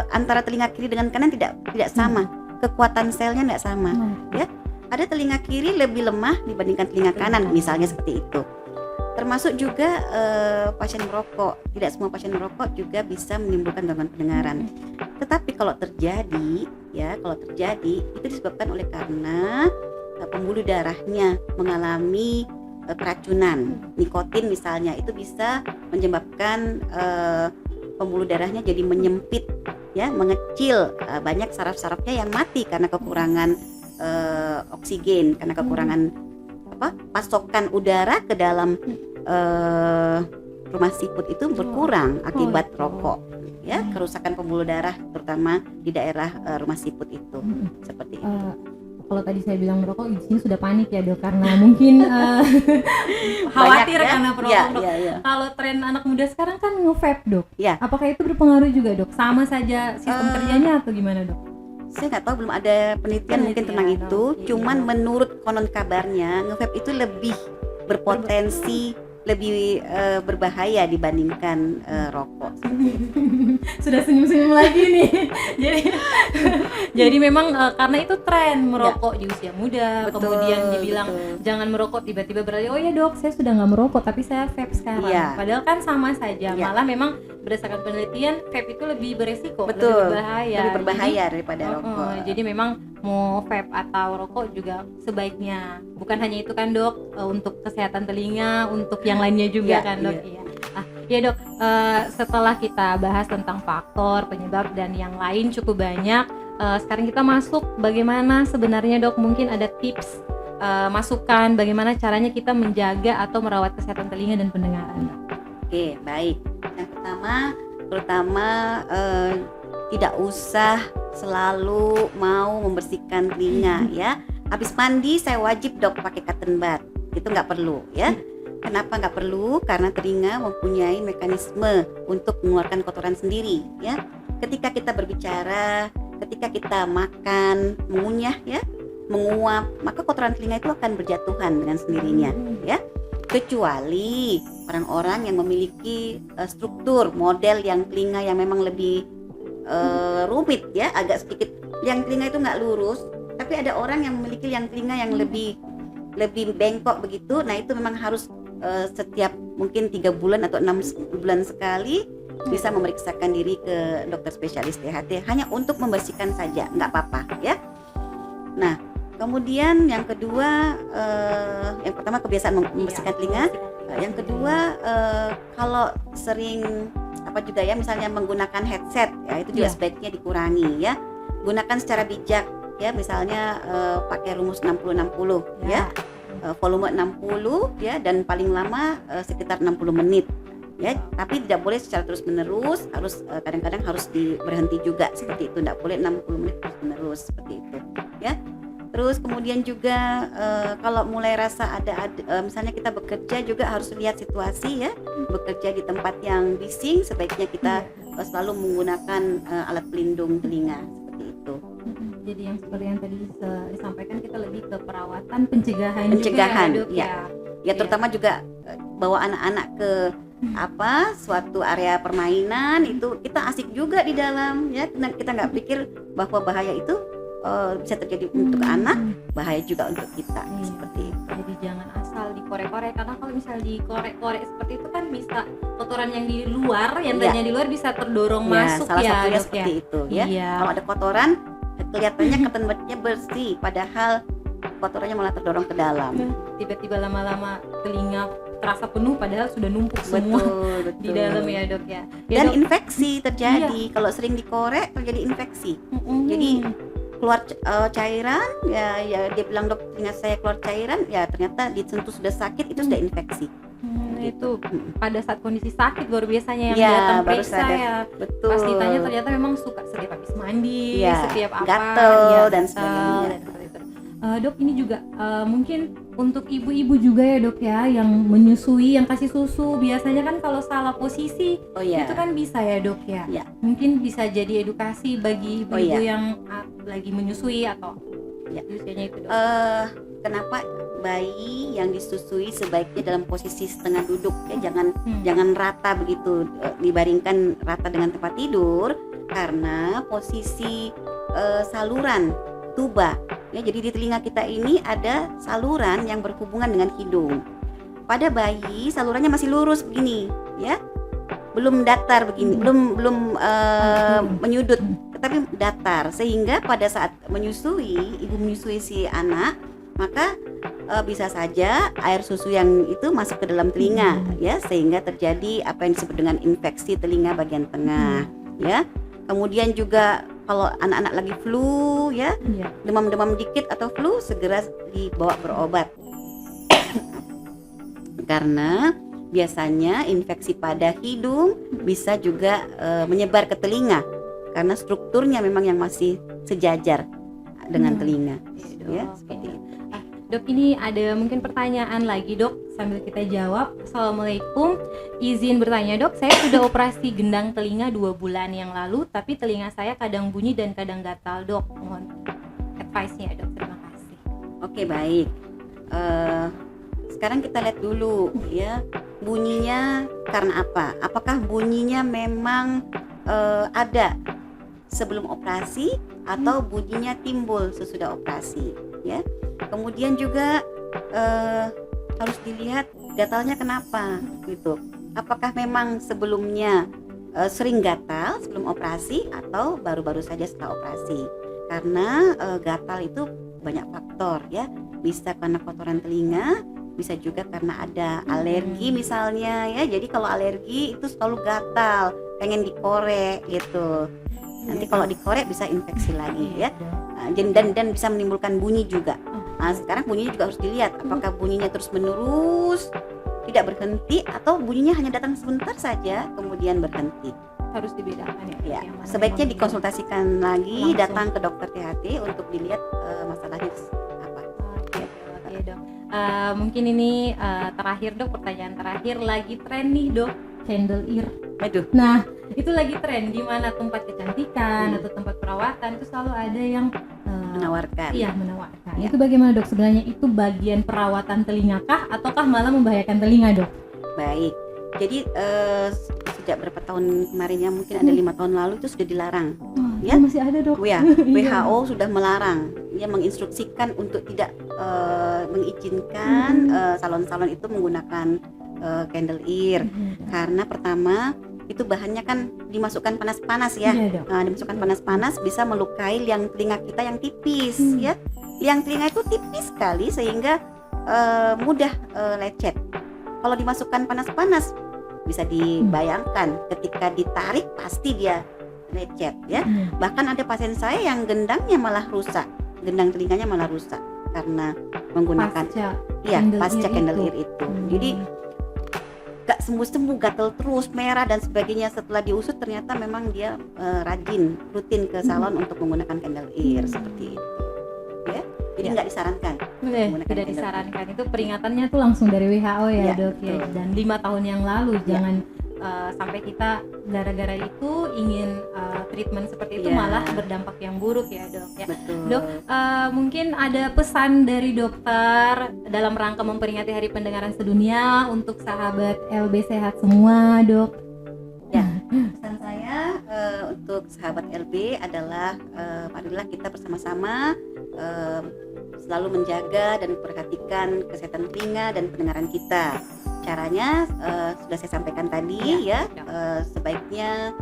antara telinga kiri dengan kanan tidak sama, kekuatan selnya nggak sama ya. ada telinga kiri lebih lemah dibandingkan telinga kanan, misalnya seperti itu. Termasuk juga pasien merokok. Tidak semua pasien merokok juga bisa menimbulkan gangguan pendengaran. Tetapi kalau terjadi itu disebabkan oleh karena pembuluh darahnya mengalami keracunan. Nikotin misalnya itu bisa menyebabkan pembuluh darahnya jadi menyempit, ya, mengecil. Banyak saraf-sarafnya yang mati karena kekurangan oksigen, karena kekurangan pasokan udara ke dalam rumah siput itu berkurang akibat rokok, ya, kerusakan pembuluh darah terutama di daerah rumah siput itu seperti itu. Kalau tadi saya bilang merokok, di sini sudah panik ya dok, karena mungkin khawatir ya? Karena perokok dok. Ya. Kalau tren anak muda sekarang kan nge-vape dok, Ya. Apakah itu berpengaruh juga dok? Sama saja sistem kerjanya atau gimana dok? Saya nggak tahu, belum ada penelitian mungkin tentang itu. Cuman menurut konon kabarnya nge-vape itu lebih berpotensi, lebih berbahaya dibandingkan rokok. Sudah senyum-senyum lagi nih. Jadi memang karena itu tren merokok di usia muda. Betul, kemudian dibilang jangan merokok, tiba-tiba beralih, oh ya dok, saya sudah nggak merokok tapi saya vape sekarang. Padahal kan sama saja. Malah memang berdasarkan penelitian vape itu lebih beresiko, lebih berbahaya daripada rokok. Jadi memang mau vape atau rokok juga sebaiknya, bukan hanya itu kan dok, untuk kesehatan telinga, untuk yang lainnya juga kan dok. Ya dok, setelah kita bahas tentang faktor, penyebab dan yang lain cukup banyak, sekarang kita masuk bagaimana sebenarnya dok, mungkin ada tips, masukan bagaimana caranya kita menjaga atau merawat kesehatan telinga dan pendengaran dok. Oke, baik. Yang pertama, terutama tidak usah selalu mau membersihkan telinga, ya. Habis mandi saya wajib dok pakai cotton bud, itu nggak perlu, ya. Kenapa nggak perlu? Karena telinga mempunyai mekanisme untuk mengeluarkan kotoran sendiri, ya. Ketika kita berbicara, ketika kita makan, mengunyah, ya, menguap, maka kotoran telinga itu akan berjatuhan dengan sendirinya, ya. Kecuali orang-orang yang memiliki struktur model yang telinga yang memang lebih rumit, ya, agak sedikit, yang telinga itu nggak lurus, tapi ada orang yang memiliki yang telinga yang lebih bengkok begitu. Nah itu memang harus setiap mungkin 3 bulan atau 6 bulan sekali bisa memeriksakan diri ke dokter spesialis THT hanya untuk membersihkan saja, nggak apa-apa, ya. Nah kemudian yang kedua, yang pertama kebiasaan membersihkan telinga. Yang kedua, kalau sering juga ya, misalnya menggunakan headset, ya itu juga sebaiknya dikurangi, ya. Gunakan secara bijak, ya, misalnya pakai rumus 60-60, ya. Volume 60, ya, dan paling lama sekitar 60 menit, ya. Tapi tidak boleh secara terus-menerus, harus kadang-kadang harus berhenti juga seperti itu, tidak boleh 60 menit terus-menerus seperti itu, ya. Terus kemudian juga kalau mulai rasa ada misalnya kita bekerja juga harus lihat situasi, ya. Bekerja di tempat yang bising, sebaiknya kita selalu menggunakan alat pelindung telinga seperti itu. Jadi yang seperti yang tadi disampaikan, kita lebih ke perawatan pencegahan juga, ya, terutama juga bawa anak-anak ke suatu area permainan, itu kita asik juga di dalam, ya. Kita nggak pikir bahwa bahaya itu bisa terjadi untuk anak, bahaya juga untuk kita, seperti itu. Jadi jangan asal dikorek-korek, karena kalau misalnya dikorek-korek seperti itu kan bisa kotoran yang di luar, yang tadinya di luar bisa terdorong masuk, salah satunya dok, seperti itu, ya. Kalau ada kotoran kelihatannya cotton budnya bersih, padahal kotorannya malah terdorong ke dalam. Tiba-tiba lama-lama telinga terasa penuh, padahal sudah numpuk semua di dalam, ya dok, ya. Dan dok, infeksi terjadi kalau sering dikorek, terjadi infeksi. Jadi keluar cairan, ya dia bilang, dok, telinga saya keluar cairan, ya ternyata disentuh sudah sakit, itu sudah infeksi. Itu pada saat kondisi sakit baru biasanya yang datang periksa, ya. Betul. Pas ditanya ternyata memang suka setiap habis mandi, setiap apa, gatel dan sebagainya. Dok, ini juga mungkin untuk ibu-ibu juga ya dok, ya, yang menyusui, yang kasih susu, biasanya kan kalau salah posisi itu kan bisa ya dok, ya. Mungkin bisa jadi edukasi bagi ibu-ibu yang lagi menyusui atau usianya itu, dok. Kenapa bayi yang disusui sebaiknya dalam posisi setengah duduk, ya, jangan rata begitu, dibaringkan rata dengan tempat tidur, karena posisi saluran tuba Ya, jadi di telinga kita ini ada saluran yang berhubungan dengan hidung. Pada bayi salurannya masih lurus begini, ya, belum datar begini, belum menyudut, tetapi datar, sehingga pada saat menyusui, ibu menyusui si anak, maka bisa saja air susu yang itu masuk ke dalam telinga, ya, sehingga terjadi apa yang disebut dengan infeksi telinga bagian tengah, ya. Kemudian juga kalau anak-anak lagi flu, ya, demam-demam dikit atau flu, segera dibawa berobat. Karena biasanya infeksi pada hidung bisa juga menyebar ke telinga karena strukturnya memang yang masih sejajar dengan telinga, ya, seperti itu. Dok, ini ada mungkin pertanyaan lagi, Dok, sambil kita jawab. Assalamualaikum, izin bertanya, Dok, saya sudah operasi gendang telinga 2 bulan yang lalu, tapi telinga saya kadang bunyi dan kadang gatal, Dok. Mohon advice-nya, Dok. Terima kasih. Oke, baik. Sekarang kita lihat dulu, ya, bunyinya karena apa? Apakah bunyinya memang ada sebelum operasi atau bunyinya timbul sesudah operasi, ya? Kemudian juga harus dilihat gatalnya kenapa, gitu. Apakah memang sebelumnya sering gatal sebelum operasi atau baru-baru saja setelah operasi? Karena gatal itu banyak faktor, ya. Bisa karena kotoran telinga, bisa juga karena ada alergi misalnya, ya. Jadi kalau alergi itu selalu gatal, pengen dikorek gitu. Nanti kalau dikorek bisa infeksi lagi, ya. Dan bisa menimbulkan bunyi juga. Nah, sekarang bunyinya juga harus dilihat apakah bunyinya terus menerus, tidak berhenti, atau bunyinya hanya datang sebentar saja kemudian berhenti. Harus dibedakan, ya. Sebaiknya dikonsultasikan lagi, datang ke dokter THT untuk dilihat masalahnya apa. Oke, Dok. Mungkin ini terakhir, Dok, pertanyaan terakhir. Lagi tren nih, Dok, candle ear. Aduh. Nah, itu lagi tren di mana tempat kecantikan atau tempat perawatan itu selalu ada yang menawarkan. Iya, menawarkan. Itu bagaimana, Dok? Sebenarnya itu bagian perawatan telinga kah ataukah malah membahayakan telinga, Dok? Baik. Jadi sejak berapa tahun kemarin, ya, mungkin ada 5 tahun lalu itu sudah dilarang. Ya, masih ada, Dok. Ya, WHO sudah melarang, ya, menginstruksikan untuk tidak mengizinkan salon-salon itu menggunakan candle ear, karena pertama itu bahannya kan dimasukkan panas-panas, ya. Dimasukkan panas-panas bisa melukai liang telinga kita yang tipis, ya. Liang telinga itu tipis sekali sehingga mudah lecet. Kalau dimasukkan panas-panas bisa dibayangkan ketika ditarik pasti dia lecet, ya. Bahkan ada pasien saya yang gendangnya malah rusak, gendang telinganya malah rusak karena menggunakan pasca candle ear itu. Jadi gak sembuh-sembuh, gatel terus, merah dan sebagainya. Setelah diusut ternyata memang dia rutin ke salon untuk menggunakan candle ear seperti itu, ya. Jadi nggak disarankan. Tidak disarankan. Itu peringatannya tuh langsung dari WHO, ya, Dok, ya. Dan 5 tahun yang lalu, jangan sampai kita gara-gara itu ingin treatment seperti itu malah berdampak yang buruk, ya, Dok, ya. Dok, mungkin ada pesan dari dokter dalam rangka memperingati Hari Pendengaran Sedunia untuk sahabat LB Sehat semua, Dok. Ya, pesan saya untuk sahabat LB adalah marilah kita bersama-sama selalu menjaga dan memperhatikan kesehatan telinga dan pendengaran kita. Caranya sudah saya sampaikan tadi, ya. Sebaiknya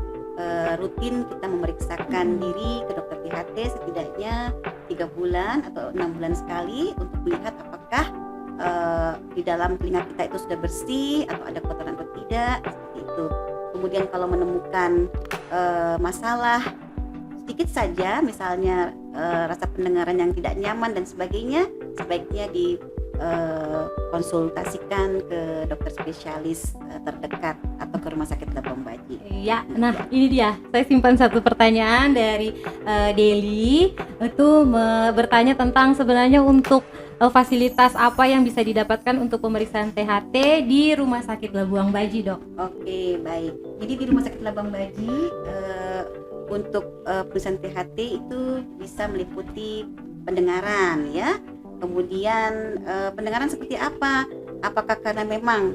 rutin kita memeriksakan diri ke dokter THT setidaknya 3 bulan atau 6 bulan sekali untuk melihat apakah di dalam telinga kita itu sudah bersih atau ada kotoran atau tidak, seperti itu. Kemudian kalau menemukan masalah sedikit saja, misalnya rasa pendengaran yang tidak nyaman dan sebagainya, sebaiknya konsultasikan ke dokter spesialis terdekat atau ke rumah sakit Labang Baji. Ya, nah ini dia. Saya simpan satu pertanyaan dari Deli. Itu bertanya tentang sebenarnya untuk fasilitas apa yang bisa didapatkan untuk pemeriksaan THT di Rumah Sakit Labuang Baji, Dok. Oke, baik. Jadi di Rumah Sakit Labuang Baji untuk pemeriksaan THT itu bisa meliputi pendengaran, ya. Kemudian pendengaran seperti apa? Apakah karena memang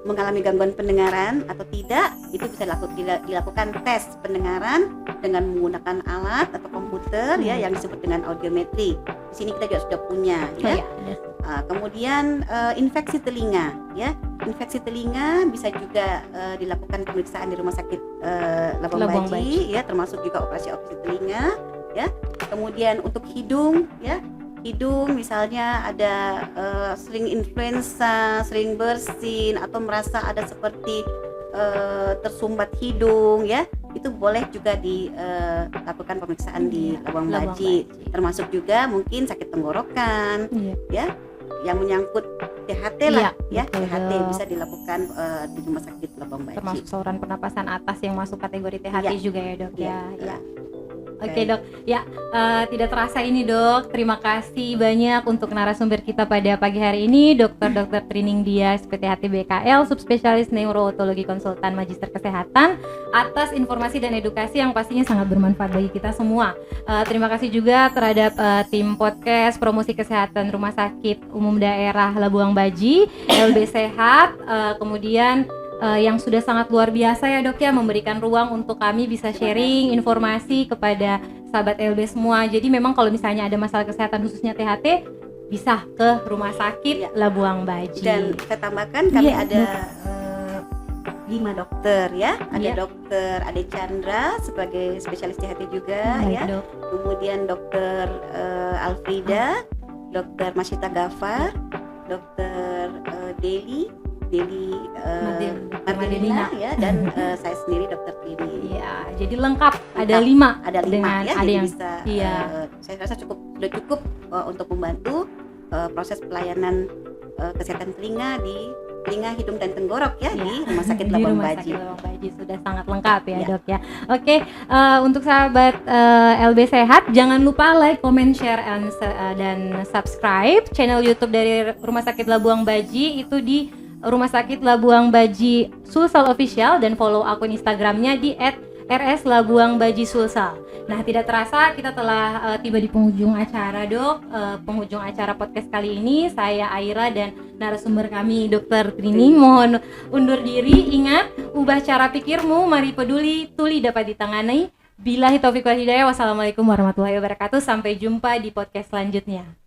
mengalami gangguan pendengaran atau tidak, itu bisa dilakukan tes pendengaran dengan menggunakan alat atau komputer ya yang disebut dengan audiometri. Di sini kita juga sudah punya ya. Kemudian infeksi telinga ya. Infeksi telinga bisa juga dilakukan pemeriksaan di rumah sakit Labuang Baji ya, termasuk juga operasi telinga ya. Kemudian untuk hidung ya. Hidung misalnya ada sering influenza, sering bersin atau merasa ada seperti tersumbat hidung ya, itu boleh juga dilakukan pemeriksaan di Labuang Baji. Termasuk juga mungkin sakit tenggorokan ya, yang menyangkut THT lah ya, THT bisa dilakukan di rumah sakit Labuang Baji. Termasuk saluran pernapasan atas yang masuk kategori THT juga ya dok ya. Oke dok, ya tidak terasa ini dok, terima kasih banyak untuk narasumber kita pada pagi hari ini, Dr. Trining Dias, PTHT BKL, subspesialis neurootologi konsultan magister kesehatan, atas informasi dan edukasi yang pastinya sangat bermanfaat bagi kita semua. Terima kasih juga terhadap tim podcast promosi kesehatan Rumah Sakit Umum Daerah Labuang Baji, LB Sehat, kemudian yang sudah sangat luar biasa ya dok ya, memberikan ruang untuk kami bisa sharing informasi kepada sahabat LB semua. Jadi memang kalau misalnya ada masalah kesehatan khususnya THT, bisa ke Rumah Sakit Labuang Baji. Dan saya tambahkan kami ada 5 dokter ya, ada dokter Ade Chandra sebagai spesialis THT juga ya, dok. Kemudian dokter Alfrida, dokter Masyita Gafar, dokter Deli Mardelina ya, dan saya sendiri dokter Trini. Iya, jadi lengkap. Ada 5 dengan ya, ada yang bisa. Saya rasa sudah cukup untuk membantu proses pelayanan kesehatan telinga di telinga, hidung dan tenggorok ya, di Rumah Sakit Labuang Baji. Labuang Baji sudah sangat lengkap ya dok ya. Oke, untuk sahabat LB Sehat, jangan lupa like, comment, share, dan subscribe channel YouTube dari Rumah Sakit Labuang Baji itu di Rumah Sakit Labuang Baji Sulsel Official, dan follow akun Instagramnya di @rs_labuangbaji Sulsel. Nah, tidak terasa kita telah tiba di penghujung acara dok. Penghujung acara podcast kali ini, saya Aira dan narasumber kami Dr. Trining mohon undur diri. Ingat, ubah cara pikirmu, mari peduli, tuli dapat ditangani. Billahi taufiq wal hidayah. Wassalamualaikum warahmatullahi wabarakatuh. Sampai jumpa di podcast selanjutnya.